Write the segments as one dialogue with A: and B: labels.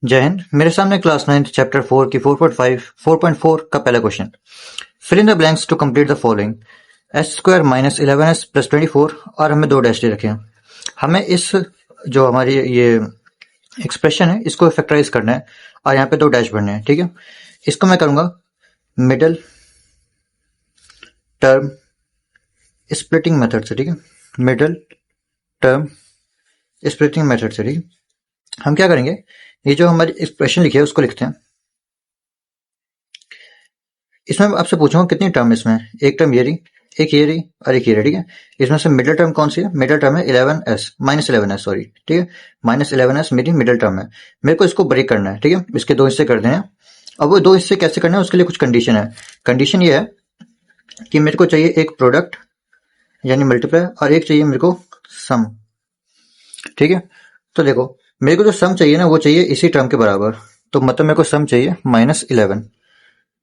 A: जय हिंद। मेरे सामने क्लास 9 चैप्टर 4 की 4.5 4.4 का पहला question. Fill in the blanks to complete the following. S square minus 11s plus 24 और हमें दो डैश दे रखे हैं। हमें इस जो हमारी ये एक्सप्रेशन है इसको फैक्टराइज करना है और यहाँ पे दो डैश भरने हैं। ठीक है, इसको मैं करूंगा मिडल टर्म स्प्लिटिंग मेथड से। ठीक है, मिडल टर्म स्प्लिटिंग मेथड से। ठीक है, हम क्या करेंगे, ये जो हमारी एक्सप्रेशन लिखी है उसको लिखते हैं। इसमें आपसे पूछूंगा कितनी टर्म इसमें, एक टर्म ये रही, एक ये रही और एक ये रही। ठीक है, इसमें से मिडिल टर्म कौन सी है? मिडिल टर्म है 11s माइनस 11s, सॉरी। ठीक है, माइनस 11s मेरी मिडिल टर्म है। मेरे को इसको ब्रेक करना है। ठीक है, इसके दो हिस्से कर देने हैं। अब वो दो हिस्से कैसे करना है उसके लिए कुछ कंडीशन है। कंडीशन ये है कि मेरे को चाहिए एक प्रोडक्ट यानी मल्टीप्लाई और एक चाहिए मेरे को सम। ठीक है, तो देखो मेरे को जो सम चाहिए ना वो चाहिए इसी टर्म के बराबर। तो मतलब मेरे को सम चाहिए -11।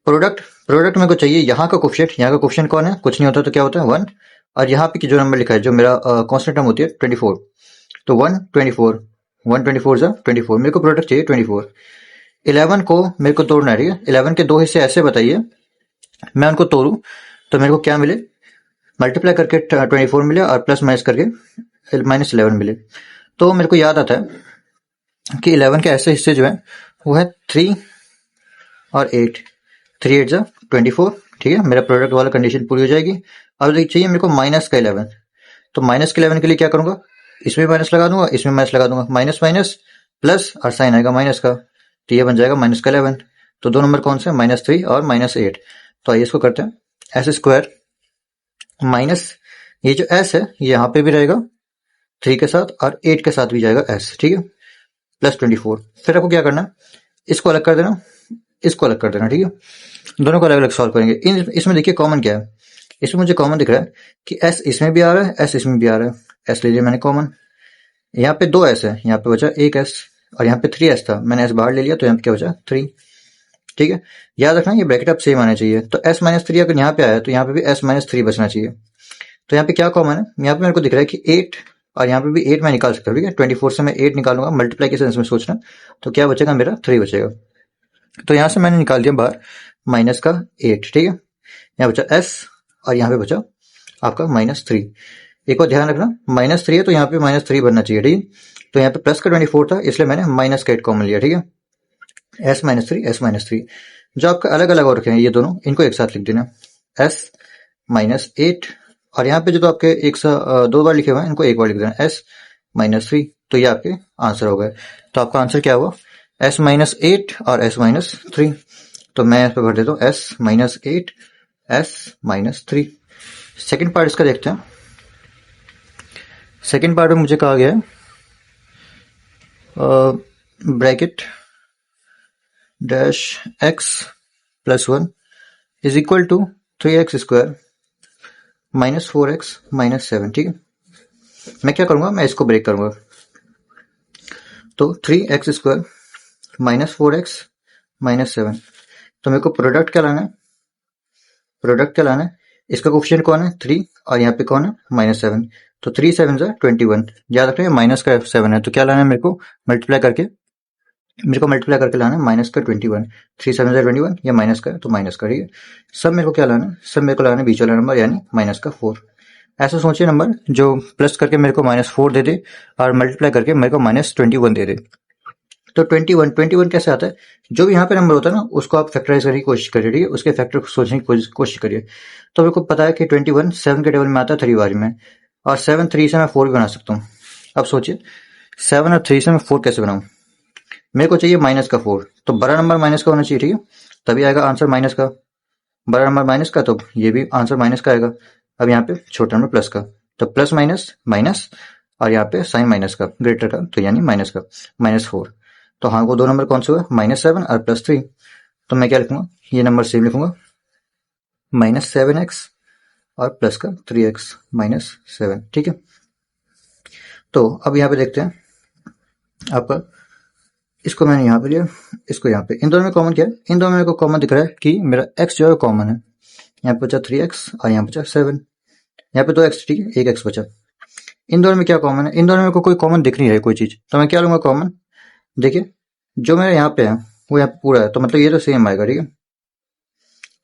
A: प्रोडक्ट मेरे को चाहिए यहाँ का कोफिशिएंट। यहाँ का कोफिशिएंट कौन है? कुछ नहीं होता तो क्या होता है 1। और यहाँ पे जो नंबर लिखा है जो मेरा कांस्टेंट टर्म होती है 24। तो 124 124 जा 24। मेरे को प्रोडक्ट चाहिए 24। 11 को मेरे को तोड़ना है। ठीक है, 11 के दो हिस्से ऐसे बताइए, मैं उनको तोड़ू तो मेरे को क्या मिले? मल्टीप्लाई करके 24 मिले और प्लस माइनस करके -11 मिले। तो मेरे को याद आता है कि 11 के ऐसे हिस्से जो है वो है 3 और 8। 3 8 जा 24। ठीक है, मेरा प्रोडक्ट वाला कंडीशन पूरी हो जाएगी। अब चाहिए मेरे को माइनस का 11। तो माइनस के 11 के लिए क्या करूंगा, इसमें माइनस लगा दूंगा, इसमें माइनस लगा दूंगा, माइनस माइनस प्लस और साइन आएगा माइनस का। तो ये बन जाएगा माइनस का 11। तो दो नंबर कौन से? -3 और -8। तो आइए इसको करते हैं। एस स्क्वायर माइनस ये जो एस है ये यहाँ पे भी रहेगा 3 के साथ और 8 के साथ भी जाएगा एस। ठीक है, प्लस 24। फिर आपको क्या करना है, इसको अलग कर देना, इसको अलग कर देना। ठीक है, दोनों को अलग अलग सॉल्व करेंगे। इसमें देखिए कॉमन क्या है। इसमें मुझे कॉमन दिख रहा है कि एस इसमें भी आ रहा है, एस इसमें भी आ रहा है। एस ले लिया मैंने कॉमन। यहाँ पे 2 एस है, यहाँ पे बचा एक एस और यहाँ पे 3 एस था, मैंने एस बाहर ले लिया तो यहाँ पे क्या बचा 3। ठीक है, याद रखना ये ब्रैकेट अब सेम आना चाहिए। तो एस -3 अगर यहाँ पे आया तो यहाँ पे भी एस -3 बचना चाहिए। तो यहाँ पे क्या कॉमन है, यहाँ पे मेरे को दिख रहा है कि 8 और यहाँ पे भी 8 मैं निकाल सकता हूँ। ठीक है, 24 से मैं 8 निकालूंगा, मल्टीप्लाई के सेंस में सोचना। तो क्या बचेगा मेरा 3 बचेगा। तो यहाँ से मैंने निकाल दिया बाहर माइनस का 8। ठीक है, यहाँ बचा एस और यहाँ पे बचा आपका -3। एक और ध्यान रखना -3 है तो यहाँ पे -3 बनना चाहिए। ठीक है, तो यहाँ पे प्लस का 24 था इसलिए मैंने माइनस का 8 कॉमन लिया। ठीक है, एस -3 जो आपका अलग अलग और रखे हैं ये दोनों, इनको एक साथ लिख देना एस -8 और यहाँ पे जो तो आपके एक दो बार लिखे हुए हैं इनको एक बार लिख देना एस -3। तो ये आपके आंसर हो गए। तो आपका आंसर क्या हुआ? एस -8 और एस -3। तो मैं इस पर भर देता हूँ एस -8 एस -3। सेकेंड पार्ट इसका देखते हैं। सेकेंड पार्ट में मुझे कहा गया है bracket dash x plus 1 is equal to 3x square -4x -7। ठीक है, मैं क्या करूंगा, मैं इसको ब्रेक करूंगा। तो 3x स्क्वायर -4x -7। तो मेरे को प्रोडक्ट क्या लाना है? प्रोडक्ट क्या लाना है? इसका कोफिशिएंट कौन है? 3 और यहाँ पे कौन है? -7। तो 3 7 जा 21। याद रखिए माइनस का 7 है तो क्या लाना है मेरे को? मल्टीप्लाई करके लाना है माइनस का 21। 3 7 जा 21, ये माइनस का है तो माइनस का। ठीक है, सब मेरे को क्या लाना है? सब मेरे को लाना है बीच वाला नंबर यानी माइनस का 4। ऐसा सोचिए नंबर जो प्लस करके मेरे को -4 दे दे और मल्टीप्लाई करके मेरे को -21 दे दे। तो 21 कैसे आता है? जो भी यहाँ पे नंबर होता है ना उसको आप फैक्टराइज करने की कोशिश करिए। ठीक है, उसके फैक्टर को सोचने की कोशिश करिए। तो मेरे को पता है कि 21 7 के टेबल में आता है 3 बारी में, और 7 3 से मैं 4 भी बना सकता हूँ। अब सोचिए 7 और 3 से मैं 4 कैसे बनाऊँ? मेरे को चाहिए माइनस का 4, तो बड़ा नंबर माइनस का होना चाहिए। ठीक है, तभी आएगा आंसर माइनस का। बड़ा नंबर माइनस का तो ये भी आंसर माइनस का आएगा। अब यहाँ पे छोटा नंबर प्लस का, तो प्लस माइनस माइनस और यहाँ पे साइन माइनस का ग्रेटर का तो यानी माइनस का -4। तो हाँ वो दो नंबर कौन से हुए? -7 और +3। तो मैं क्या लिखूंगा, ये नंबर सेम लिखूंगा -7x और प्लस का 3x -7। ठीक है, तो अब यहाँ पे देखते हैं आपका, इसको मैंने यहाँ पे लिया, इसको यहाँ पे, इन दोनों में कॉमन क्या है? इन दोनों में मेरे को कॉमन दिख रहा है कि मेरा x जो है कॉमन है। यहाँ पे बचा 3x और यहाँ बचा 7, यहाँ पे 2x। ठीक है, एक x बचा। इन दोनों में क्या कॉमन है? इन दोनों में कोई कॉमन दिख नहीं रहा है कोई चीज, तो मैं क्या लूंगा कॉमन? देखिए जो मेरे यहाँ पे है वो यहाँ पे पूरा है, तो मतलब ये तो सेम आएगा, ठीक है।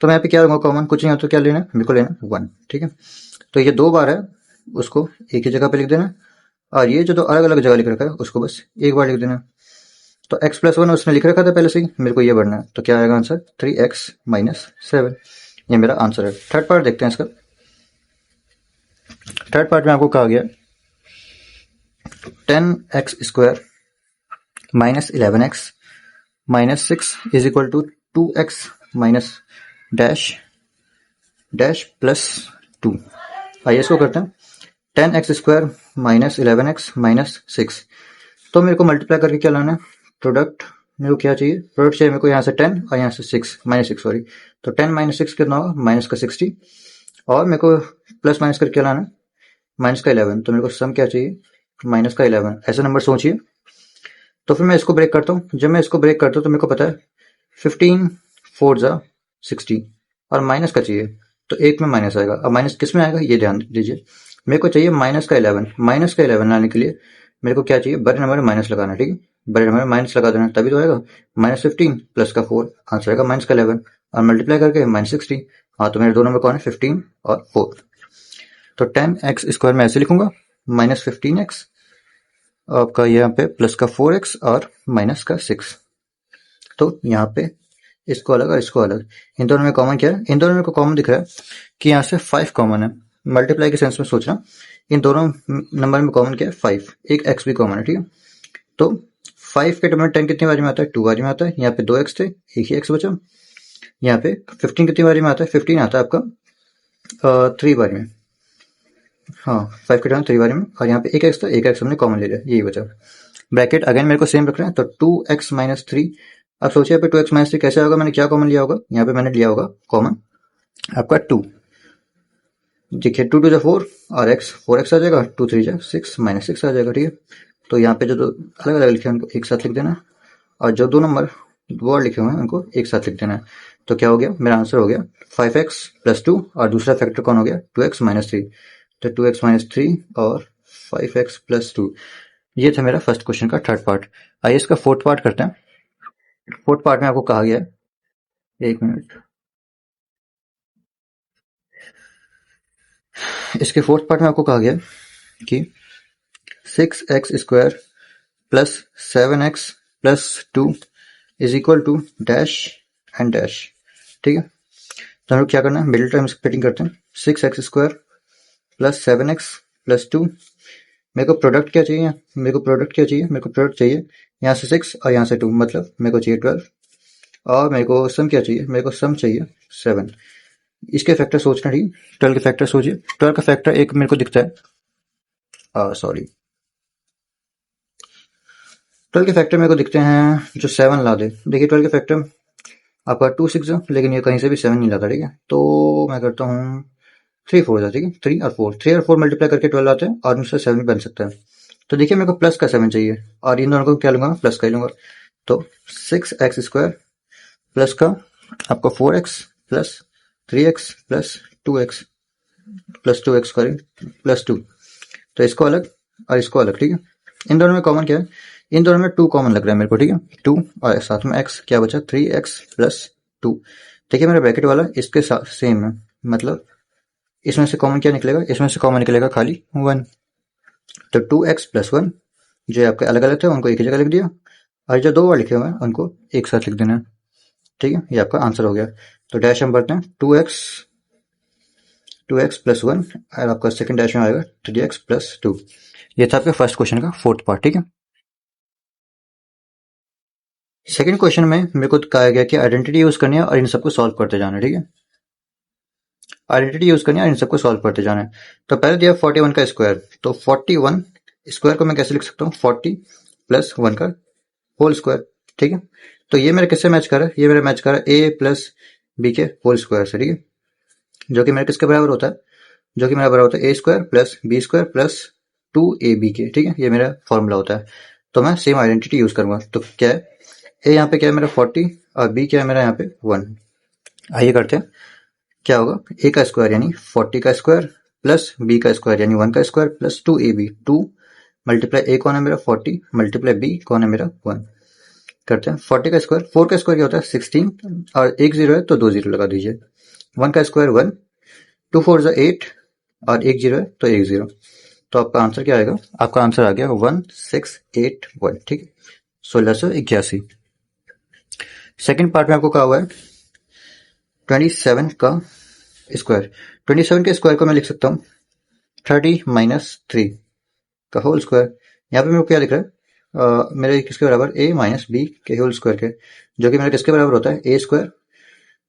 A: तो मैं यहाँ पे क्या लूंगा कॉमन, कुछ नहीं हो तो क्या लेना है, मेरे को लेना है 1, ठीक है। तो ये 2 बार है, उसको एक ही जगह पे लिख देना है, और ये जो 2 अलग अलग जगह लिख रखा है उसको बस एक बार लिख देना है। तो x प्लस 1 उसने लिख रखा था पहले से ही, मेरे को ये बढ़ना है, तो क्या आएगा आंसर 3x माइनस 7। ये मेरा आंसर है। थर्ड पार्ट देखते हैं इसका। थर्ड पार्ट में आपको कहा गया 10x square minus 11x minus 6 is equal to 2x minus dash dash plus 2। आइए इसको करते हैं। 10x square minus 11x minus 6, तो मेरे को मल्टीप्लाई करके क्या लाना है, प्रोडक्ट। मेरे को क्या चाहिए, प्रोडक्ट चाहिए मेरे को यहाँ से 10 और यहाँ से 6 माइनस 6 सॉरी। तो 10 माइनस 6 कितना होगा, माइनस का 60, और मेरे को प्लस माइनस करके क्या लाना है, माइनस का 11। तो मेरे को सम क्या चाहिए, माइनस का 11। ऐसा नंबर सोचिए। तो फिर मैं इसको ब्रेक करता हूँ। जब मैं इसको ब्रेक करता हूँ तो मेरे को पता है 15 4 जा 60, और माइनस का चाहिए तो एक में माइनस आएगा। अब माइनस किस में आएगा ये ध्यान दीजिए। मेरे को चाहिए माइनस का 11। माइनस का 11 लाने के लिए मेरे को क्या चाहिए, बड़े नंबर में माइनस लगाना, ठीक है। बड़े नंबर में माइनस लगा देना, तभी तो आएगा माइनस 15 प्लस का 4, आंसर आएगा माइनस का 11, और मल्टीप्लाई करके माइनस 60। हाँ, तो मेरे दो नंबर कौन है, 15 और 4। तो 10x स्क्वायर में ऐसे लिखूंगा, माइनस 15x आपका यहाँ पे प्लस का 4x और माइनस का 6। तो यहाँ पे इसको अलग और इसको अलग, इन दोनों में कॉमन क्या है, इन दोनों में को कॉमन दिख रहा है कि यहाँ से 5 कॉमन है। मल्टीप्लाई के सेंस में सोचना, इन दोनों नंबर में कॉमन क्या है 5, एक x भी कॉमन है, ठीक है। तो 5 के टर्म में 10 कितनी बारी में आता है, 2 बारी में आता है। यहाँ पे 2x थे, एक ही x बचा। यहाँ पे 15 कितनी बारी में आता है, 15 आता है आपका 3 बारी में। हाँ, 5 के टर्म 3 बारी में, और यहाँ पे एक x था, एक x हमने कॉमन ले लिया, यही बचा। ब्रैकेट अगेन मेरे को सेम रख रहे हैं, तो 2x माइनस 3। अब सोचिए पे 2x माइनस 3 कैसे होगा, मैंने क्या कॉमन लिया होगा, यहाँ पे मैंने लिया होगा कॉमन आपका 2। देखिए 2 टू 4 और x 4x आ जाएगा, 2 3 जा 6 माइनस 6 आ जाएगा, ठीक है। तो यहाँ पे जो दो अलग अलग लिखे हैं उनको एक साथ लिख देना, और जो दो नंबर वो लिखे हुए हैं उनको एक साथ लिख देना है। तो क्या हो गया, मेरा आंसर हो गया 5x प्लस 2, और दूसरा फैक्टर कौन हो गया 2x माइनस 3। तो 2x माइनस 3 और 5x प्लस 2। ये था मेरा फर्स्ट क्वेश्चन का थर्ड पार्ट। आइए इसका फोर्थ पार्ट करते हैं। फोर्थ पार्ट में आपको कहा गया है, एक मिनट, इसके फोर्थ पार्ट में आपको कहा गया कि 6x square plus 7x plus 2 is equal to dash and dash, ठीक है। तो हम लोग क्या करना है, मिडिल टर्म स्प्लिटिंग करते हैं। 6x square plus 7x plus 2, मेरे को प्रोडक्ट क्या चाहिए, मेरे को प्रोडक्ट क्या चाहिए, मेरे को प्रोडक्ट चाहिए यहाँ से 6 और यहाँ से 2, मतलब मेरे को चाहिए 12, और मेरे को सम क्या चाहिए, मेरे को सम चाहिए 7। इसके फैक्टर सोचना, ठीक। 12 के फैक्टर सोचिए। 12 का फैक्टर एक मेरे को दिखता है, सॉरी 12 के फैक्टर मेरे को दिखते हैं जो 7 ला दे। देखिए 12 के फैक्टर आपका 2 6, लेकिन ये कहीं से भी 7 नहीं लाता, ठीक है। तो मैं करता हूँ 3 4 ठीक है, 3 और 4 मल्टीप्लाई करके 12 आते हैं, और उनसे 7 भी बन सकता है। तो देखिए मेरे को प्लस का 7 चाहिए, और इन दोनों को क्या लूंगा, प्लस का ही लूंगा। तो 6x स्क्वायर प्लस का आपका 4x plus 3x plus 2x plus 2x करें प्लस 2। तो इसको अलग और इसको अलग, ठीक है। इन दोनों में कॉमन क्या है, इन दोनों में 2 कॉमन लग रहा है मेरे को, ठीक है। 2 और साथ में x, क्या बचा 3x प्लस 2। देखिए मेरा ब्रैकेट वाला इसके साथ सेम है, मतलब इसमें से कॉमन क्या निकलेगा, इसमें से कॉमन निकलेगा खाली 1। तो 2x प्लस 1 जो आपके अलग अलग थे उनको एक ही जगह लिख दिया, और जो दो बार लिखे हुए हैं उनको एक साथ लिख देना है, ठीक है। ये आपका आंसर हो गया। तो डैश हम भरते हैं 2x प्लस 1, और आपका सेकंड डैश में आएगा 3x प्लस 2। ये था आपके फर्स्ट क्वेश्चन का फोर्थ पार्ट, ठीक है। सेकंड क्वेश्चन में मेरे को कहा गया कि आइडेंटिटी यूज करनी है और इन सबको सॉल्व करते जाना है, ठीक है। आइडेंटिटी यूज करनी है और इन सबको सॉल्व करते जाना है। तो पहले दिया 41 का स्क्वायर, तो 41 स्क्वायर को मैं कैसे लिख सकता हूँ, 40 प्लस 1 का होल स्क्वायर, ठीक है। तो ये मेरा किससे मैच कर रहा है, ये मेरा मैच कर रहा है a प्लस बी के होल स्क्वायर से, ठीक है। जो कि मेरा किसके बराबर होता है, जो कि मेरा बराबर होता है a square plus b square plus 2ab के, ठीक है। ये मेरा फॉर्मूला होता है। तो मैं सेम आइडेंटिटी यूज करूंगा। तो क्या है, a यहाँ पे क्या है मेरा 40, और b क्या है मेरा यहाँ पे 1। आइए करते हैं, क्या होगा, a का स्क्वायर यानी 40 का स्क्वायर प्लस b का स्क्वायर यानी 1 का square plus 2ab। 2 multiply a कौन है मेरा 40, मल्टीप्लाई b कौन है मेरा 1। करते हैं 40 का स्क्वायर, 4 का स्क्वायर क्या होता है 16, और एक जीरो है तो 2 जीरो लगा दीजिए। 1 का स्क्वायर 1, 2 4 8, और एक जीरो है तो एक जीरो। तो आपका आंसर क्या आएगा? आपका आंसर आ गया 1681, ठीक है, 1681। सेकंड पार्ट में आपको कहा हुआ है 27 का स्क्वायर। 27 के स्क्वायर को मैं लिख सकता हूँ 30 माइनस 3 का होल स्क्वायर। यहाँ पे मेरे को क्या लिख रहा है? मेरे किसके बराबर? a माइनस बी के होल स्क्वायर के, जो कि मेरा किसके बराबर होता है? A square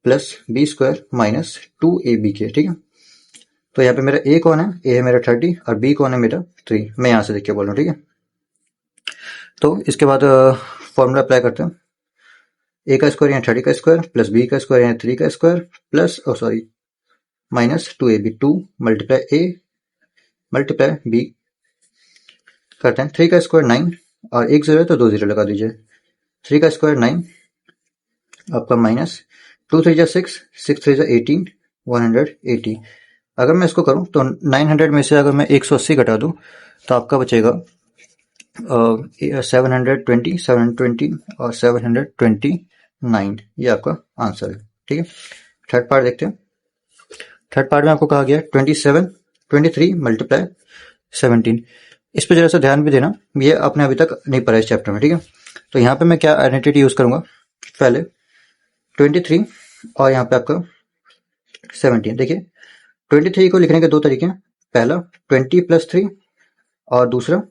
A: plus b square minus 2ab के, ठीक है। तो यहाँ पे मेरा a कौन है? a है मेरा 30 और b कौन है मेरा 3। मैं यहाँ से देख के बोल रहा हूँ, ठीक है। तो इसके बाद फॉर्मूला अप्लाई करते हैं। a का स्क्वायर यहाँ 30 का स्क्वायर प्लस b का स्क्वायर यहाँ 3 का square plus minus 2ab, 2 multiply a multiply b करते हैं। 3 का स्क्वायर 9 और एक जीरो है तो 2 जीरो लगा दीजिए। 3 का स्क्वायर 9 आपका माइनस 2 3 जा 6, 6 3 जा 18, 180। अगर मैं इसको करूं तो 900 में से अगर मैं 180 घटा दूं तो आपका बचेगा 720, 720 और 729। ये आपका आंसर है, ठीक है। थर्ड पार्ट देखते हैं। थर्ड पार्ट में आपको कहा गया 23 मल्टीप्लाई 17। इस पर जरा सा ध्यान भी देना, ये आपने अभी तक नहीं पढ़ा इस चैप्टर में, ठीक है। तो यहाँ पे मैं क्या आइडेंटिटी यूज करूंगा? पहले 23 और यहाँ पे आपका 17। देखिए 23 को लिखने के दो तरीके हैं। पहला 20 प्लस 3 और दूसरा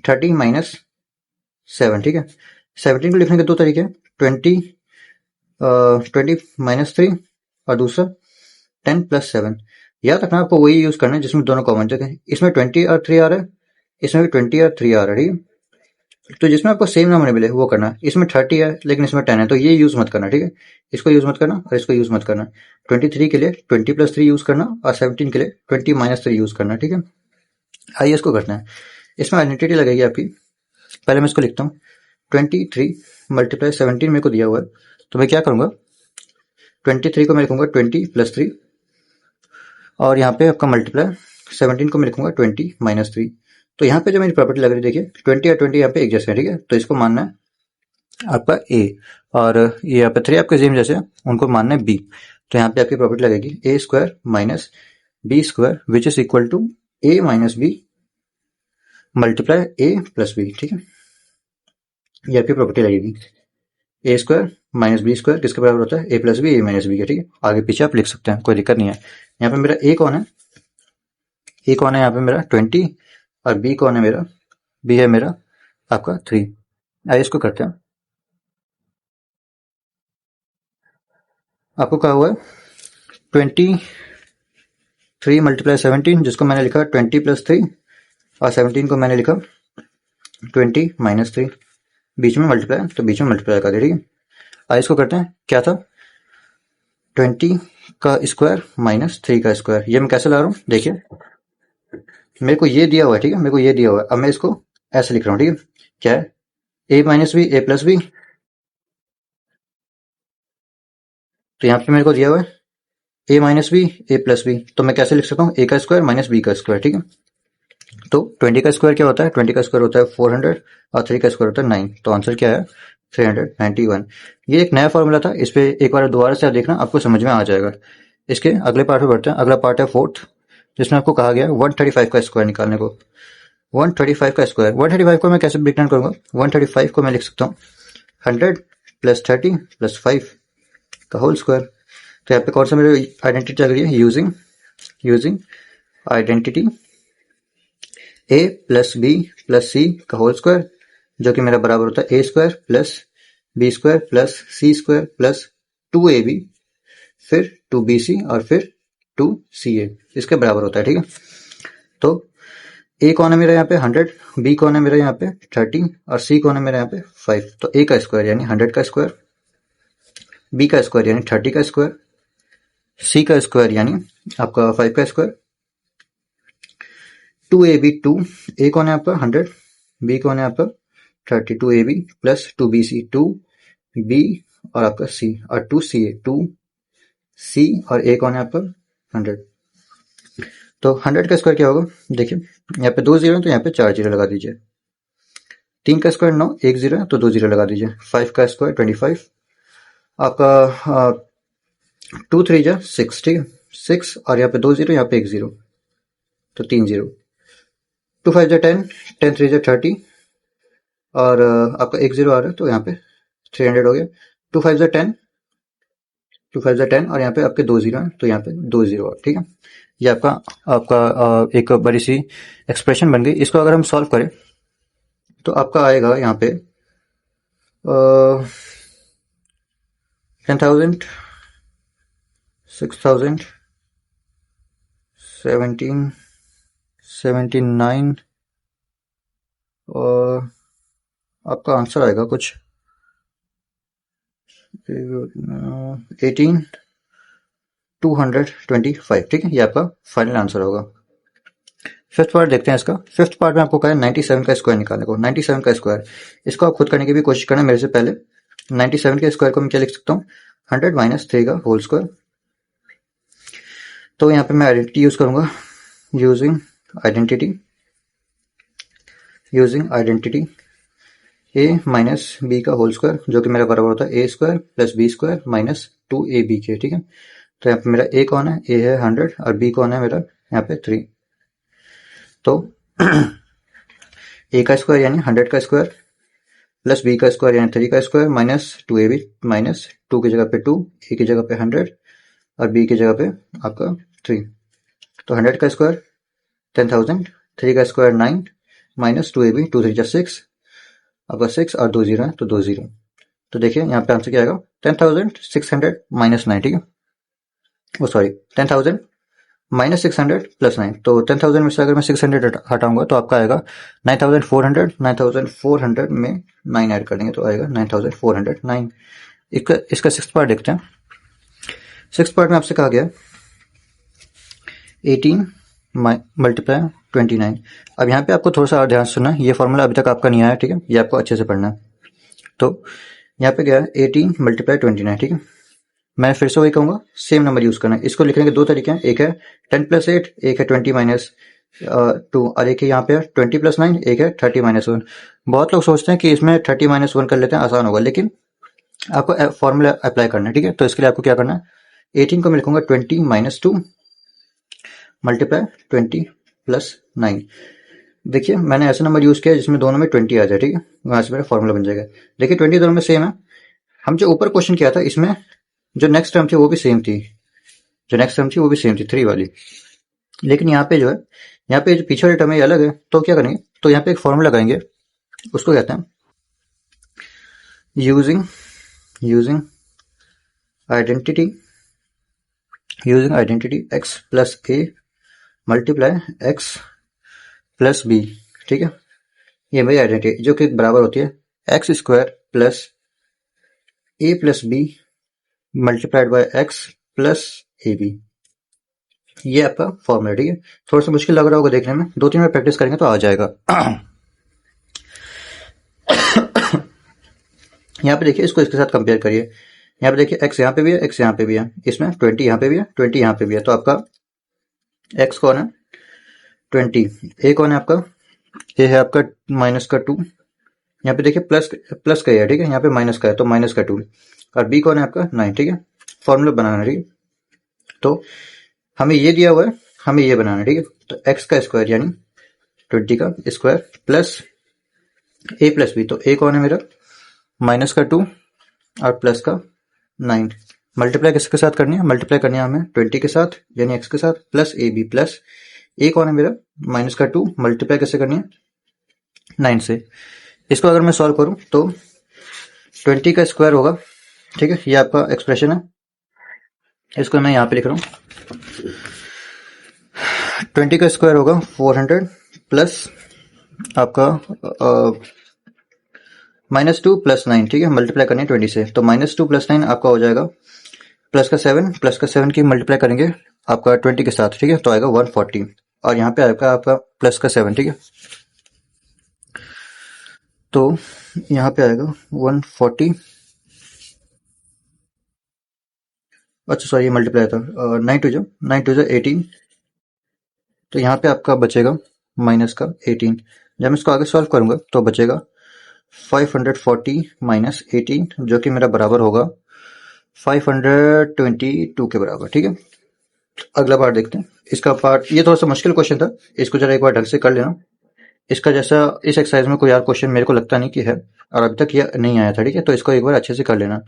A: 30 माइनस 7, ठीक है। 17 को लिखने के दो तरीके हैं। 20 माइनस 3 और दूसरा 10 प्लस 7। याद रखना आपको वही यूज करना है जिसमें दोनों कॉमन जगह। इसमें 20 और 3 आ रहा है, इसमें भी 20 और 3 आ रहा है, ठीक है। तो जिसमें आपको सेम नंबर मिले वो करना है। इसमें 30 है लेकिन इसमें 10 है, तो ये यूज मत करना, ठीक है। इसको यूज मत करना और इसको यूज मत करना। 23 के लिए 20 प्लस 3 यूज करना और 17 के लिए 20 माइनस 3 यूज करना, ठीक है। आइए इसको करना है। इसमें आइडेंटिटी लगेगी आपकी। पहले मैं इसको लिखता हूँ 23 मल्टीप्लाई 17 मेरे को दिया हुआ है, तो मैं क्या करूंगा? 23 को मैं लिखूंगा 20 प्लस 3 और यहाँ पे आपका मल्टीप्लाई 17 को मैं लिखूंगा 20 माइनस 3। तो यहाँ पे जो मेरी प्रॉपर्टी लग रही है, देखिए 20 और 20 यहाँ पे एक जैसे है, ठीक है। तो इसको मानना है आपका a और ये यहाँ पे 3 आपके सेम जैसे हैं, उनको मानना है b। तो यहाँ पे आपकी प्रॉपर्टी लगेगी a square minus b square which is equal to a minus b multiply a plus b, ठीक है। ये आपकी प्रॉपर्टी लगेगी। A square minus b square किसके बराबर होता है? a plus b, a minus b का, ठीक है। आगे पीछे आप लिख सकते हैं, कोई दिक्कत नहीं है। यहाँ पे मेरा a कौन है? a कौन है यहाँ पे मेरा 20 और b कौन है मेरा? b है मेरा आपका 3। आइए इसको करते हैं। आपको कहा हुआ है 23 मल्टीप्लाई 17, जिसको मैंने लिखा 20 प्लस 3 और 17 को मैंने लिखा 20 माइनस 3। बीच में मल्टीप्लाई, तो बीच में मल्टीप्लाई कर दे, ठीक है। आइए इसको करते हैं। क्या था? 20 का स्क्वायर माइनस 3 का स्क्वायर। ये मैं कैसे ला रहा हूँ? देखिए मेरे को ये दिया हुआ है, ठीक है। मेरे को ये दिया हुआ है, अब मैं इसको ऐसे लिख रहा हूँ, ठीक है। क्या है? a minus b, a plus b. तो यहाँ पे मेरे को दिया हुआ है a minus b, a plus b. तो मैं कैसे लिख सकता हूँ? a का स्क्वायर माइनस b का स्क्वायर, ठीक है। तो 20 का स्क्वायर क्या होता है? 20 का स्क्वायर होता है 400 और 3 का स्क्वायर होता है 9। तो आंसर क्या है? 391। ये एक नया फॉर्मूला था, इस पे एक बार दोबारा से आप देखना, आपको समझ में आ जाएगा। इसके अगले पार्ट में बढ़ते हैं। अगला पार्ट है फोर्थ, जिसमें आपको कहा गया है 135 का स्क्वायर निकालने को। 135 का स्क्वायर, 135 को मैं कैसे ब्रेक डाउन करूंगा? 135 को मैं लिख सकता हूँ 100 प्लस 30 प्लस 5 का होल स्क्वायर। तो यहाँ पे कौन सा मेरी आइडेंटिटी चल रही है? Using identity a plus b plus c का होल स्क्वायर, जो कि मेरा बराबर होता है a square plus b square plus c square plus 2ab फिर 2bc और फिर 2ca, इसके बराबर होता है, ठीक है। तो a कौन है मेरा यहाँ पे 100, b कौन है मेरा यहाँ पे 30 और c कौन है मेरा यहाँ पे 5। तो a का स्क्वायर यानी 100 का स्क्वायर, b का स्क्वायर यानी 30 का स्क्वायर, c का स्क्वायर यानी आपका 5 का स्क्वायर, 2ab 2, a कौन है आपका 100, b कौन है आपका 30, 2ab प्लस 2bc 2b और आपका c और 2ca 2c और a कौन है आपका 100। तो 100 का स्क्वायर क्या होगा? देखिए यहाँ पे 2 जीरो है तो यहाँ पे 4 जीरो लगा दीजिए। 3 का स्क्वायर 9, एक जीरो है तो 2 जीरो लगा दीजिए। 5 का स्क्वायर 25, आपका 2 3 जा 6, ठीक है 6, और यहाँ पे 2 जीरो, यहाँ पे 1 जीरो, तो 3 जीरो। 2 5 जा 10, 10 3 जा 30, और आपका 1 जीरो आ रहा है तो यहाँ पे 300 हो गया। 2 5 जा 10, 2 5 जा 10, और यहाँ पे आपके 2 जीरो है तो यहाँ पे 2 जीरो, ठीक है। ये आपका आपका एक बड़ी सी एक्सप्रेशन बन गई। इसको अगर हम सॉल्व करें तो आपका आएगा यहाँ पे 10,000, 6,000, 17, 79, और आपका आंसर आएगा कुछ 18, 225, ठीक है। ये आपका फाइनल आंसर होगा। फिफ्थ पार्ट देखते हैं इसका। फिफ्थ पार्ट में आपको कहा है 97 का स्क्वायर निकालने को। 97 का स्क्वायर, इसको आप खुद करने की भी कोशिश करना मेरे से पहले। 97 के स्क्वायर को मैं क्या लिख सकता हूँ, 100 माइनस 3 का होल स्क्वायर। तो यहाँ पे मैं आइडेंटिटी यूज करूंगा, using identity a minus b का होल स्क्वायर, जो कि मेरा बराबर होता है a square plus b square minus 2ab के, ठीक है। तो यहाँ पे मेरा a कौन है, a है 100, और b कौन है मेरा यहाँ पे 3। तो a का स्क्वायर यानी 100 का स्क्वायर प्लस b का स्क्वायर यानी 3 का स्क्वायर माइनस 2ab, माइनस 2 की जगह पे 2, a की जगह पे 100, और b की जगह पे आपका 3। तो 100 का स्क्वायर 10,000, 3 का स्क्वायर 9, माइनस 2ab, 2 3 6, आपका 6 और 2 जीरो है तो 2 जीरो। तो देखिए यहाँ पे आंसर क्या आएगा, 10,600 माइनस 9, ठीक है। वो सॉरी 10,000 माइनस 600 प्लस 9। तो 10,000 में से अगर मैं 600 हटाऊंगा तो आपका आएगा 9,400। 9,400 में 9 ऐड कर देंगे तो आएगा 9,409। इसका सिक्स्थ पार्ट देखते हैं। सिक्स्थ पार्ट में आपसे कहा गया 18 मल्टीप्लाई 29। अब यहाँ पे आपको थोड़ा सा और ध्यान से सुनना, ये फॉर्मूला अभी तक आपका नहीं आया, ठीक है। ये आपको अच्छे से पढ़ना है। तो यहाँ पे गया 18 मल्टीप्लाई 29, ठीक है। मैं फिर से वही कहूँगा, सेम नंबर यूज करना है। इसको लिखने के दो तरीके हैं, एक है 10 प्लस 8, एक है 20 माइनस 2, और एक है यहाँ पे 20 प्लस 9, एक है 30 माइनस 1। बहुत लोग सोचते हैं कि इसमें 30 माइनस 1 कर लेते हैं, आसान होगा, लेकिन आपको फॉर्मूला अप्लाई करना है, ठीक है। तो इसके लिए आपको क्या करना है, 18 को मैं लिखूंगा 20 माइनस 2 मल्टीप्लाई 20 प्लस 9। देखिए मैंने ऐसा नंबर यूज किया जिसमें दोनों में 20 आ जाए, ठीक है। वहां से मेरा फॉर्मूला बन जाएगा। देखिए 20 दोनों में सेम है। हम जो ऊपर क्वेश्चन किया था इसमें जो नेक्स्ट टर्म थी वो भी सेम थी, 3 वाली। लेकिन यहाँ पे जो है, यहाँ पे जो पीछे वाली टर्म है ये अलग है। तो क्या करेंगे, तो यहाँ पे एक फॉर्मूला लगाएंगे, उसको कहते हैं using identity x plus a multiply x plus b, ठीक है। ये मेरी आइडेंटिटी जो कि बराबर होती है x square plus a plus b multiplied by x plus a b. ये आपका फॉर्मूला, ठीक है। थोड़ा सा मुश्किल लग रहा होगा देखने में, 2-3 बार प्रैक्टिस करेंगे तो आ जाएगा। यहाँ पे देखिए, इसको इसके साथ कंपेयर करिए। यहाँ पे देखिए x यहाँ पे भी है, x यहाँ पे भी है, इसमें 20 यहाँ पे भी है, 20 यहाँ पे भी है। तो आपका x कौन है 20, a कौन है आपका, a है आपका माइनस का 2, यहाँ पे देखिए प्लस का है, ठीक है, यहाँ पे माइनस का है तो माइनस का 2, और b कौन है आपका 9, ठीक है। फॉर्मूला बनाना है, ठीक है। तो हमें ये दिया हुआ है, हमें ये बनाना है, ठीक है। तो x का स्क्वायर यानी 20 का square plus a plus b, तो a कौन है मेरा माइनस का 2 और प्लस का 9। मल्टीप्लाई किसके साथ करनी है, मल्टीप्लाई करनी है हमें 20 के साथ यानी x के साथ, plus a b, plus a कौन है मेरा माइनस का 2, मल्टीप्लाई कैसे करनी है 9 से। इसको अगर मैं सॉल्व करूं तो 20 का स्क्वायर होगा, ठीक है। ये आपका एक्सप्रेशन है, इसको मैं यहाँ पे लिख रहा हूँ। 20 का स्क्वायर होगा 400 प्लस आपका -2 प्लस 9, ठीक है। मल्टीप्लाई करनी है 20 से, तो -2 प्लस 9 आपका हो जाएगा प्लस का 7 की मल्टीप्लाई करेंगे आपका 20 के साथ, ठीक है। तो आएगा 140, और यहाँ पे आएगा आपका प्लस का 7, ठीक है। तो यहाँ पे आएगा 140, अच्छा सॉरी ये मल्टीप्लाई था, 9 टू जो 18, तो यहाँ पे आपका बचेगा माइनस का 18। जब मैं इसको आगे सॉल्व करूंगा तो बचेगा 540 माइनस 18 जो कि मेरा बराबर होगा 522 के बराबर। ठीक है, अगला पार्ट देखते हैं। इसका पार्ट ये थोड़ा सा मुश्किल क्वेश्चन था, इसको जरा एक बार ढंग से कर लेना। इसका जैसा इस एक्सरसाइज में कोई और क्वेश्चन मेरे को लगता नहीं कि है, और अभी तक ये नहीं आया था। ठीक है, तो इसको एक बार अच्छे से कर लेना।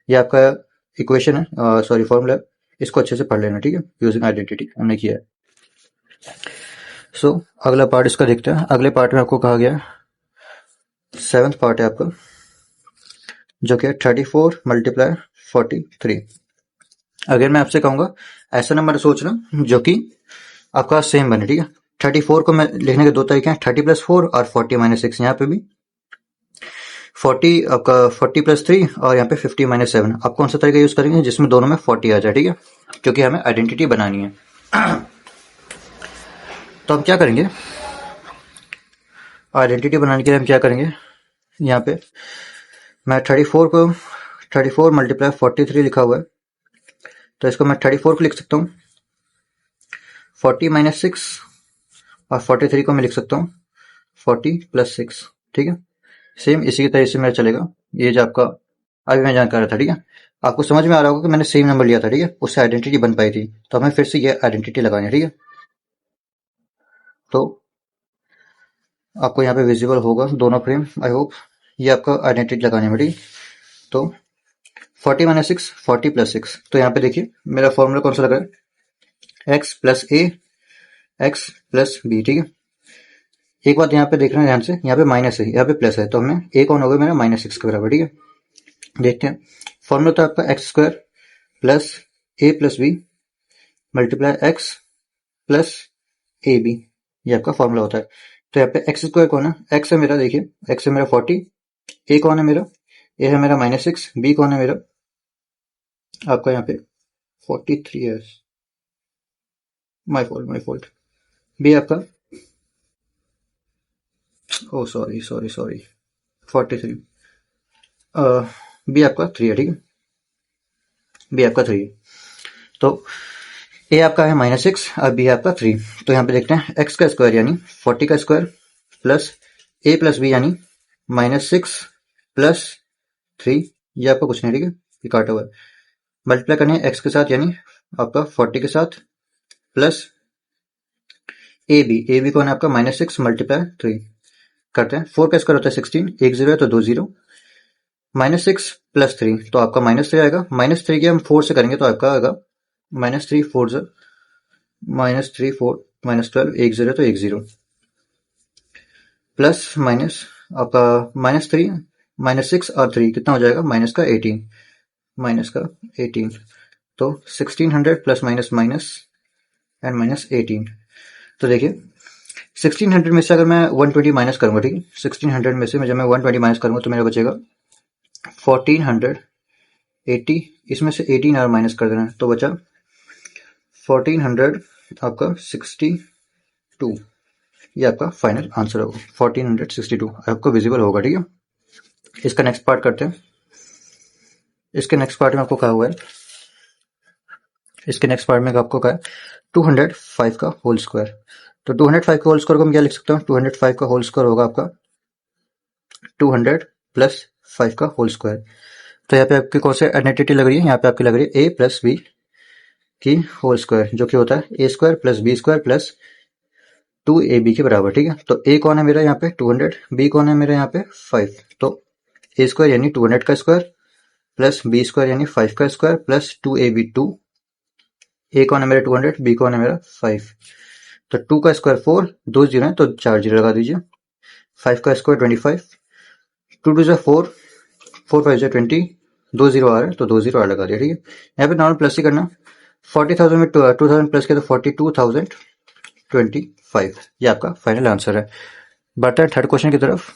A: ये आपका इक्वेशन है, सॉरी फॉर्मूला, इसको अच्छे से पढ़ लेना। ठीक है, यूजिंग आइडेंटिटी हमने किया है। सो अगला पार्ट इसका देखते हैं। अगले पार्ट में आपको कहा गया, 7th पार्ट है आपका, जो कि 34 मल्टीप्लाई 43। अगर मैं आपसे कहूंगा ऐसा नंबर सोचना जो कि आपका सेम बने। ठीक है, 34 को मैं लिखने के दो तरीके हैं, 30 + 4 और 40 - 6। यहाँ पे भी 40 आपका 40 + 3 और यहाँ पे 50 - 7। आप कौन सा तरीका यूज करेंगे जिसमें दोनों में 40 आ जाए। ठीक है, क्योंकि हमें आइडेंटिटी बनानी है। तो हम क्या करेंगे, आइडेंटिटी बनाने के लिए हम क्या करेंगे, यहाँ पे मैं 34 को 34 × 43 लिखा हुआ है, तो इसको मैं 34 को लिख सकता हूँ 40 - 6 और 43 को मैं लिख सकता हूँ 40 + 6। ठीक है, सेम इसी की तरह से मेरा चलेगा। ये जो आपका अभी मैं जानकार था। ठीक है, आपको समझ में आ रहा होगा कि मैंने सेम नंबर लिया था। ठीक है, उससे आइडेंटिटी बन पाई थी, तो हमें फिर से ये आइडेंटिटी लगानी है। ठीक है, तो आपको यहाँ पे विजिबल होगा दोनों फ्रेम, आई होप। ये आपका आइडेंटिटी लगाने में। ठीक, तो 40 - 6 40 + 6। तो यहाँ पे देखिए मेरा फॉर्मूला कौन सा लगा है, x + a x + b। ठीक है, एक बात यहाँ पे देखना ध्यान से, यहाँ पे माइनस है, यहाँ पे प्लस है, तो हमें a कौन होगा मेरा -6 के बराबर। ठीक है, देखते हैं। फॉर्मूला तो आपका x² + a + b × x + ab, ये आपका फॉर्मूला होता है। तो यहाँ पे x² कौन है, x है मेरा, देखिए x है मेरा 40, a कौन है मेरा, a है मेरा -6, b कौन है मेरा आपका यहाँ पे 43 है, माय फॉल्ट। b आपका, ओ सॉरी 43, बी आपका 3 है। ठीक है, बी आपका 3 है। तो ए आपका है -6 और बी आपका 3। तो यहाँ पे देखते हैं x का स्क्वायर यानी 40 का स्क्वायर प्लस a + b यानी -6 + 3, ये आपका कुछ नहीं। ठीक है, ये काटा हुआ है। मल्टीप्लाई करने x के साथ यानी आपका 40 के साथ प्लस ए बी कौन है आपका -6 × 3 करते हैं। 4 का स्क्वायर होता है 16, 1 0 है तो 2 0, -6 + 3 तो आपका -3 आएगा। -3 के हम 4 से करेंगे तो आपका आएगा -3 4 -3 4 -12, 1 0 तो 1 0 प्लस माइनस आपका -3 -6 और 3 कितना हो जाएगा, -18 तो 1600 प्लस माइनस माइनस एंड -18। तो देखिए 1600 में से अगर मैं 120 माइनस करूंगा, ठीक है, 1600 में से जब मैं 120 माइनस करूंगा तो मेरा बचेगा 1480, इसमें से 18 और माइनस कर देना है तो बचा 1400 आपका 62, ये आपका फाइनल आंसर होगा 1462। आपको विजिबल होगा। ठीक है, इसका नेक्स्ट पार्ट करते हैं। इसके नेक्स्ट पार्ट में आपको कहा हुआ है, इसके नेक्स्ट पार्ट में आपको कहा है 205 का होल स्क्वायर। तो 205 का होल स्क्वायर को मैं क्या लिख सकता हूँ, 205 का होल स्क्वायर होगा आपका 200 + 5 का होल स्क्वायर। तो यहाँ पे आपकी कौन सी आइडेंटिटी लग रही है, यहाँ पे आपकी लग रही है a + b की होल स्क्वायर, जो कि होता है a² + b² + 2ab के बराबर। ठीक है, तो a कौन है मेरा यहाँ पे 200, b कौन है मेरा यहाँ पे 5, तो a² यानी 200 का स्क्वायर प्लस b² यानी 5 का स्क्वायर प्लस 2ab 2, a कौन है मेरा 200, b कौन है मेरा 5, तो 2 का स्क्वायर 4, 2 0 है तो 4 0 लगा दीजिए, 5 का स्क्वायर 25, 2 2 4, 4 5 20, 2 0 आ रहा है तो 2 0 लगा दिया। ठीक है, यहाँ पे नॉर्मल प्लस ही करना, 40,000 में 2000 प्लस किया तो 42,025, ये आपका फाइनल आंसर है। बढ़ते हैं थर्ड क्वेश्चन की तरफ।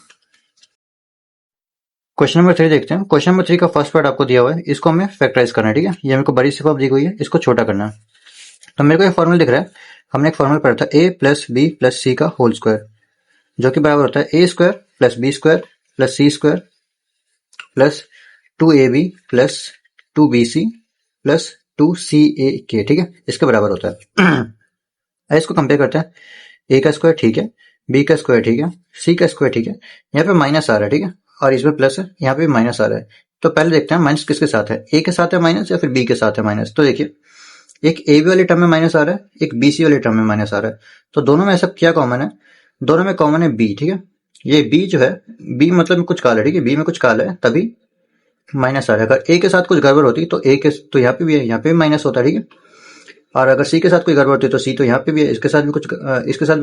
A: क्वेश्चन नंबर 3 देखते हैं। क्वेश्चन नंबर 3 का फर्स्ट पार्ट आपको दिया हुआ है, इसको हमें फैक्टराइज करना है। ठीक है, ये मेरे को बड़ी सी फॉर्म दी हुई है, इसको छोटा करना है। तो मेरे को एक फॉर्मूला दिख रहा है, हमने एक फॉर्मूला पढ़ा था a + b + c का होल स्क्वायर, जो कि बराबर होता है a² + b² + c² plus 2ab + 2bc + 2ca। ठीक है, इसके बराबर होता है। इसको कंपेयर करते हैं, a का स्क्वायर ठीक है, b का स्क्वायर ठीक है, c का स्क्वायर ठीक है, यहाँ पे माइनस आ रहा है। ठीक है, और इसमें प्लस है, यहाँ पे भी माइनस आ रहा है। तो पहले देखते हैं माइनस किसके साथ है, ए के साथ है माइनस या फिर बी के साथ है माइनस। तो देखिए एक ए बी वाले टर्म में माइनस आ रहा है, एक बी सी वाले टर्म में माइनस आ रहा है। तो दोनों में ऐसा क्या कॉमन है, दोनों में कॉमन है बी, ठीक है। ये बी जो है, बी मतलब कुछ काला है, ठीक है, बी में कुछ काला है तभी माइनस आ रहा है। अगर ए के साथ कुछ गड़बड़ होती तो ए के तो यहाँ पे भी है, यहाँ पे भी माइनस होता है, ठीक है। और अगर सी के साथ कोई गड़बड़ होती तो सी तो यहाँ पे भी है, इसके साथ भी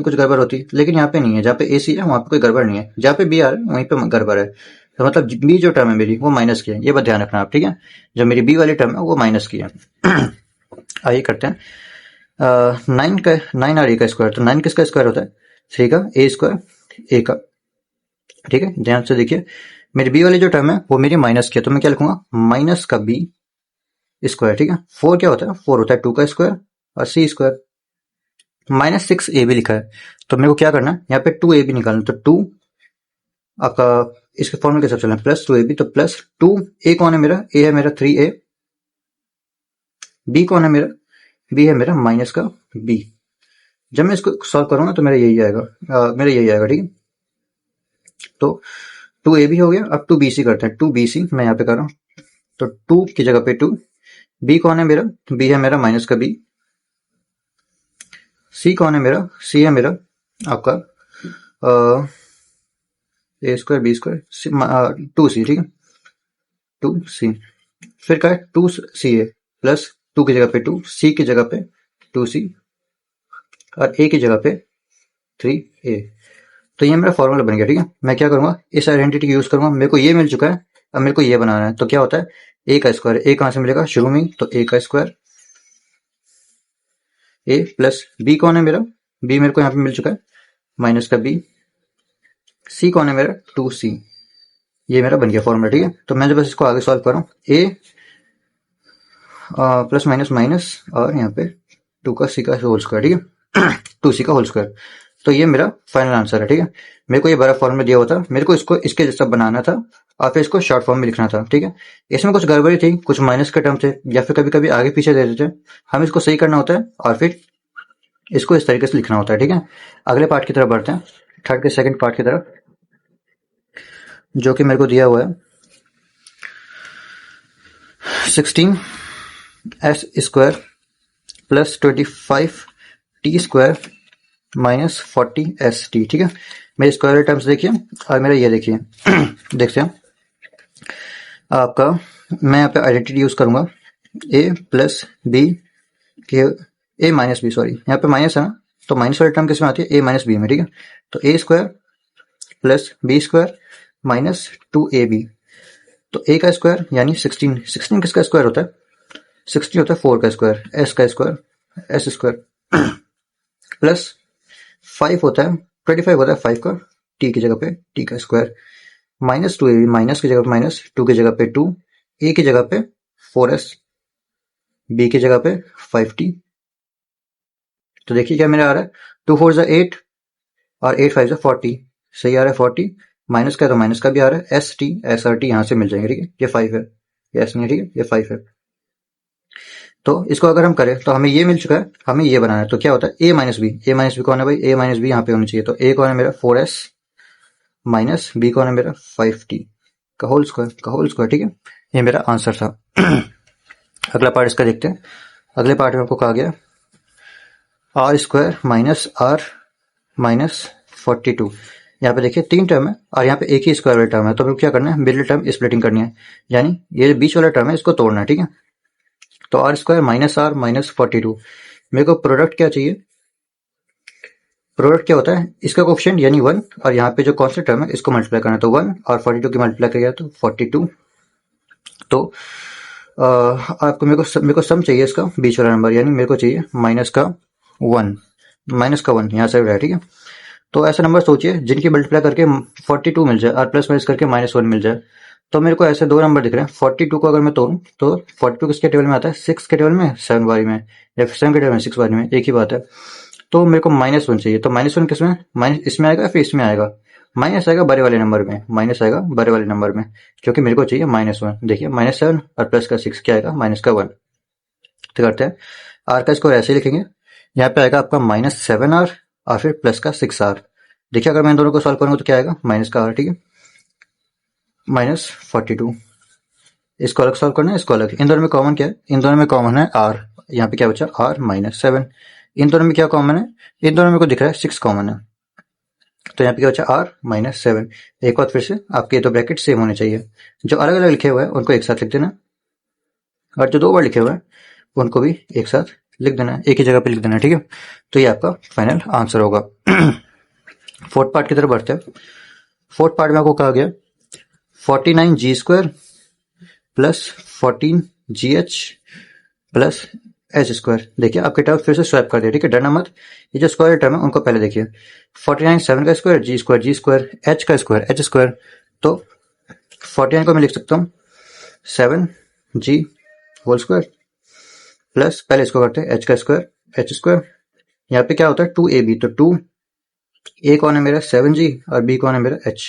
A: कुछ गड़बड़ होती, लेकिन यहाँ पे नहीं है। जहाँ पे ए सी है वहाँ पे कोई गड़बड़ नहीं है, जहाँ पे बी आ रहा है वहीं पे गड़बड़ है। तो मतलब बी जो टर्म है मेरी वो माइनस की है, ये बात ध्यान रखना आप, ठीक है। जो मेरी बी वाली टर्म है वो माइनस की है। आइए करते हैं 9 और ए का स्क्वायर। तो 9 किसका स्क्वायर होता है, 3 का ए स्क्वायर ए का, ठीक है। ध्यान से देखिए मेरी बी वाली जो टर्म है वो मेरी माइनस की है, तो मैं क्या लिखूंगा, माइनस का बी स्क्वायर, ठीक है। 4 क्या होता है, 4 होता है 2 का स्क्वायर और सी स्क्वायर। -6 ए बी लिखा है, तो मेरे को क्या करना है, यहाँ पे 2 ए बी निकालना। तो 2 आपका इसके फॉर्मूले के हिसाब से चलना, प्लस 2 ए बी, तो प्लस 2 ए कौन है मेरा, ए है मेरा 3 ए, बी कौन है मेरा, बी है मेरा माइनस का बी। जब मैं इसको सॉल्व करूंगा तो मेरा यही आएगा, ठीक है। तो 2 ए बी हो गया, अब 2 बी सी करते हैं। 2 बी सी मैं यहाँ पे कर रहा हूँ, तो 2 की जगह पे 2, बी कौन है मेरा, बी है मेरा माइनस का बी, सी कौन है मेरा, सी है मेरा आपका ए स्क्वायर बी स्क्वायर 2 सी, ठीक है, 2 सी। फिर क्या है, 2 सी ए प्लस 2 की जगह पे 2, सी की जगह पे 2 सी और ए की जगह पे 3 ए। तो ये मेरा फॉर्मूला बन गया, ठीक है। मैं क्या करूंगा, इस आइडेंटिटी यूज करूंगा, मेरे को ये मिल चुका है, अब मेरे को ये बनाना है। तो क्या होता है, ए का स्क्वायर, ए कहां से मिलेगा शुरू में, तो ए का स्क्वायर ए प्लस बी कौन है मेरा, बी मेरे को यहाँ पे मिल चुका है माइनस का बी, सी कौन है मेरा 2 सी। ये मेरा बन गया फॉर्मूला, ठीक है। तो मैं जब बस इसको आगे सॉल्व कर रहा हूँ, ए प्लस माइनस माइनस और यहाँ पे 2 का सी का होल स्क्वायर, ठीक है 2 सी का होल स्क्वायर। तो ये मेरा फाइनल आंसर है, ठीक है। मेरे को ये बड़ा फॉर्मूला दिया हुआ था, मेरे को इसको इसके जैसा बनाना था और फिर इसको शॉर्ट फॉर्म में लिखना था, ठीक है। इसमें कुछ गड़बड़ी थी, कुछ माइनस के टर्म थे या फिर कभी कभी आगे पीछे दे देते, हम इसको सही करना होता है और फिर इसको इस तरीके से लिखना होता है, ठीक है। अगले पार्ट की तरफ बढ़ते हैं, थर्ड के सेकंड पार्ट की तरफ, जो कि मेरे को दिया हुआ है 16 S square plus 25 T square minus 40 S T, ठीक है। मेरे स्क्वायर टर्म्स देखिए और मेरा ये देखिए देखते हैं आपका, मैं यहाँ पे आइडेंटिटी यूज करूंगा, ए प्लस बी के ए माइनस बी, सॉरी यहाँ पे माइनस है ना, तो माइनस वाली टर्म किसमें आती है, ए माइनस बी में, ठीक है। तो a square plus b square minus 2 a b. तो ए का स्क्वायर यानी 16 किसका स्क्वायर होता है, 16 होता है 4 का स्क्वायर, एस का स्क्वायर एस स्क्वायर प्लस 5 होता है 25 होता है 5 का, टी की जगह पे टी का square minus 2 a b, minus की जगह पे माइनस, 2 की जगह पे 2, ए की जगह पे 4s, बी की जगह पे 5t। तो देखिए क्या मेरा आ रहा है, 2 4 जा 8 और 8 5 जा 40, सही आ रहा है 40, माइनस का तो माइनस का भी आ रहा है, S T S R T यहाँ से मिल जाएंगे, ठीक है। ये 5 है, ये एस नहीं है, ठीक है, ये 5 है। तो इसको अगर हम करें तो हमें ये मिल चुका है, हमें ये बनाना है। तो क्या होता है, ए माइनस बी कौन है भाई, ए माइनस बी यहाँ पे होनी चाहिए। तो ए कौन है मेरा 4s माइनस बी कौन है मेरा 5t का होल स्क्वायर, ठीक है। ये मेरा आंसर था। अगला पार्ट इसका देखते हैं। अगले पार्ट में आपको कहा गया r square minus r minus 42। यहाँ पे देखिए 3 टर्म है और यहाँ पे एक ही स्क्वायर वाला टर्म है, तो फिर क्या करना है, मिडिल टर्म स्प्लिटिंग करनी है, यानी ये जो बीच वाला टर्म है इसको तोड़ना है, ठीक है। तो r square minus r minus 42, मेरे को प्रोडक्ट क्या चाहिए, प्रोडक्ट क्या होता है, इसका कोएफिशिएंट यानी 1 और यहाँ पे जो कांस्टेंट टर्म है इसको मल्टीप्लाई करना है, तो 1 और 42 की मल्टीप्लाई किया तो 42। तो आपको मेरे को सम चाहिए इसका बीच वाला नंबर, यानी मेरे को चाहिए माइनस का 1 यहाँ से रहा है, ठीक है। तो ऐसा नंबर सोचिए जिनकी मल्टीप्लाई करके 42 मिल जाए और प्लस माइनस करके -1 मिल जाए। तो मेरे को ऐसे 2 नंबर दिख रहे हैं, 42 को अगर मैं तोड़ूं तो 42 किसके टेबल में आता है, 6 के टेबल में, 7 बारी में, या फिर 7 के टेबल में 6 बारी में, एक ही बात है। तो मेरे को -1 चाहिए, तो -1 किसमें, माइनस इसमें आएगा फिर इसमें आएगा, माइनस आएगा बड़े वाले नंबर में, माइनस आएगा बड़े वाले नंबर में, क्योंकि मेरे को चाहिए -1। देखिए -7 और प्लस का 6 क्या आएगा, -1। तो करते हैं आर का स्कोर ऐसे ही लिखेंगे, यहाँ पे आएगा आपका -7r और फिर प्लस का 6r। देखिए अगर मैं इन दोनों को सॉल्व करूंगा तो क्या आएगा, माइनस का r, ठीक है। -42। इसको अलग सॉल्व करना है, इसको अलग। इन दोनों में कॉमन क्या है? इन दोनों में कॉमन है r। यहाँ पे क्या बचा? r -7। इन दोनों में क्या कॉमन है? इन दोनों में को दिख रहा है 6 कॉमन है, तो यहाँ पे क्या बचा? r -7। एक बार फिर से आपके दो ब्रैकेट सेम होने चाहिए। जो अलग अलग लिखे हुए हैं उनको एक साथ लिख देना, और जो 2 बार लिखे हुए हैं उनको भी एक साथ लिख देना, एक ही जगह पे लिख देना, ठीक है। तो ये आपका फाइनल आंसर होगा। फोर्थ पार्ट की तरफ बढ़ते हैं। फोर्थ पार्ट में आपको कहा गया 49g² plus 14gh plus h²। देखिए आपके टर्म फिर से स्वैप कर दिया, ठीक है, डरना मत। ये जो स्क्वायर टर्म है उनको पहले देखिए। 49 7 का स्क्वायर, g² h का स्क्वायर h²। तो 49 को मैं लिख सकता हूँ 7g होल स्क्वायर प्लस, पहले इसको करते हैं h का स्क्वायर h²। यहाँ पे क्या होता है 2ab, तो 2 a कौन है मेरा 7g और b कौन है मेरा h।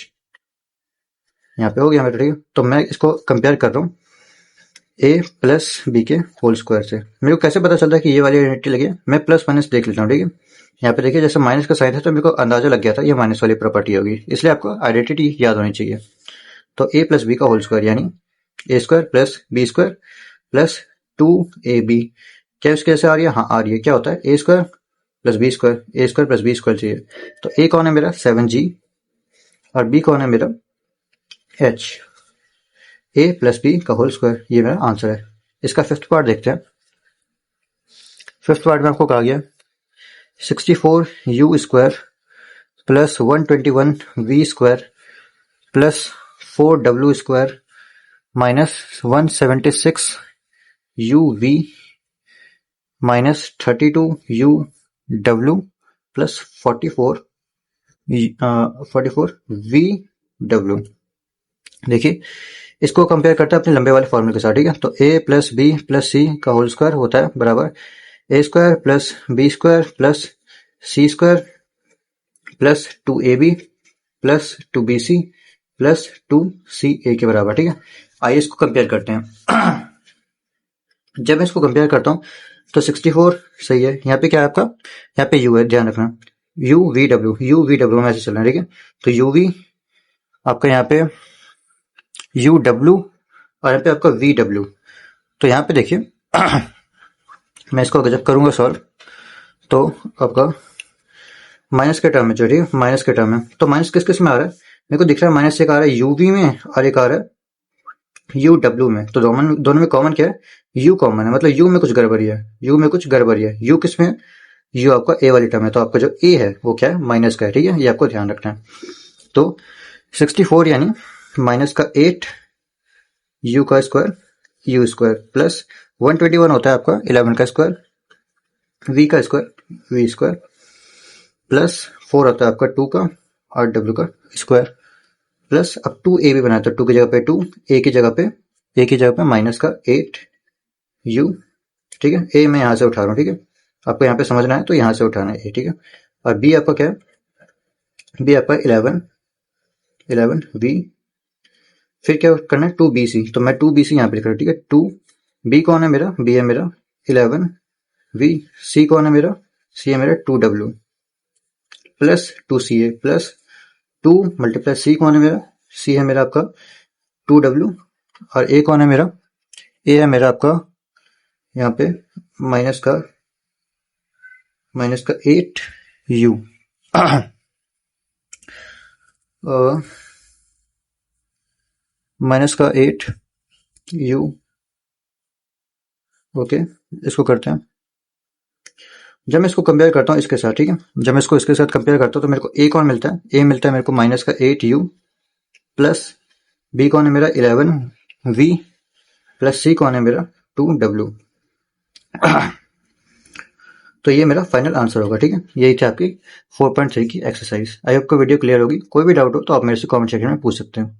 A: यहाँ पे हो गया मेरा, ठीक है। तो मैं इसको कंपेयर कर रहा हूँ a प्लस बी के होल स्क्वायर से। मेरे को कैसे पता चलता है कि ये वाली आइडेंटिटी लगी है? मैं प्लस माइनस देख लेता हूँ, ठीक है। यहाँ पे देखिए जैसे माइनस का साइन है तो मेरे को अंदाजा लग गया था ये माइनस वाली प्रॉपर्टी होगी, इसलिए आपको आइडेंटिटी याद होनी चाहिए। तो a प्लस बी का होल स्क्वायर यानी a² plus b² plus 2ab। क्या इसके जैसे आ रही है? हाँ आ रही है। क्या होता है a² plus b² a² plus b² चाहिए। तो a कौन है मेरा 7g और b कौन है मेरा h। a प्लस बी का होल स्क्वायर, ये मेरा आंसर है। इसका फिफ्थ पार्ट देखते हैं। फिफ्थ पार्ट में आपको कहा गया 64u² plus 121v² plus 4w² minus 176uv minus 32uw plus 44v_w। देखिए इसको कंपेयर करते हैं अपने लंबे वाले फॉर्मूले के साथ, ठीक है। तो a plus b plus c का होल स्क्वायर होता है बराबर a² plus b² plus c² plus 2ab plus 2bc plus 2ca के बराबर, ठीक है। आइए इसको कंपेयर करते हैं। जब मैं इसको कंपेयर करता हूँ तो 64 सही है। यहाँ पे क्या है आपका? यहाँ पे u है, ध्यान रखना, u_v_w में ऐसे चलना है, ठीक है। तो uv आपका यहाँ पे uw और यहाँ पे आपका vw। तो यहाँ पे देखिए मैं इसको जब करूंगा सॉल्व तो आपका माइनस के टर्म में, जो ठीक है माइनस के टर्म में, तो माइनस किस किस में आ रहा है? मेरे को दिख रहा है माइनस एक आ रहा है uv में और एक आ रहा है uw में। तो दोनों में कॉमन क्या है? u कॉमन है, मतलब u में कुछ गड़बड़ी है, u में कुछ गड़बड़ी है। u किस में? u आपका a वाली टर्म है, तो आपका जो a है वो क्या है? माइनस का है, ठीक है, ये आपको ध्यान रखना है। तो 64 यानी माइनस का 8 u का स्क्वायर u² प्लस 121 होता है आपका 11 का स्क्वायर v का स्क्वायर v² प्लस 4 होता है आपका 2 का और w का स्क्वायर प्लस अब 2a भी बनाया, तो 2 की जगह पे 2, a की जगह पे माइनस का 8u, ठीक है। a मैं यहाँ से उठा रहा हूँ, ठीक है, आपको यहाँ पे समझना है तो यहाँ से उठाना है a, ठीक है। और b आपका क्या है? b आपका 11v, फिर क्या करना है 2bc, तो मैं 2bc यहाँ पे लिख रहा हूँ, ठीक है। 2b कौन है मेरा? b है मेरा 11v, c कौन है मेरा? c है मेरा 2w plus 2ca plus 2 multiply c कौन है मेरा? c है मेरा आपका 2w और a कौन है मेरा? a है मेरा आपका यहाँ पे माइनस का 8u माइनस का 8u। ओके, इसको करते हैं। जब मैं इसको कंपेयर करता हूँ इसके साथ, ठीक है, जब मैं इसको इसके साथ कंपेयर करता हूँ तो मेरे को a कौन मिलता है? a मिलता है मेरे को माइनस का 8u प्लस b कौन है मेरा 11v प्लस c कौन है मेरा 2w। तो ये मेरा फाइनल आंसर होगा, ठीक है। यही थी आपकी 4.3 की एक्सरसाइज। आई होप को वीडियो क्लियर होगी। कोई भी डाउट हो तो आप मेरे से कमेंट सेक्शन में पूछ सकते हैं।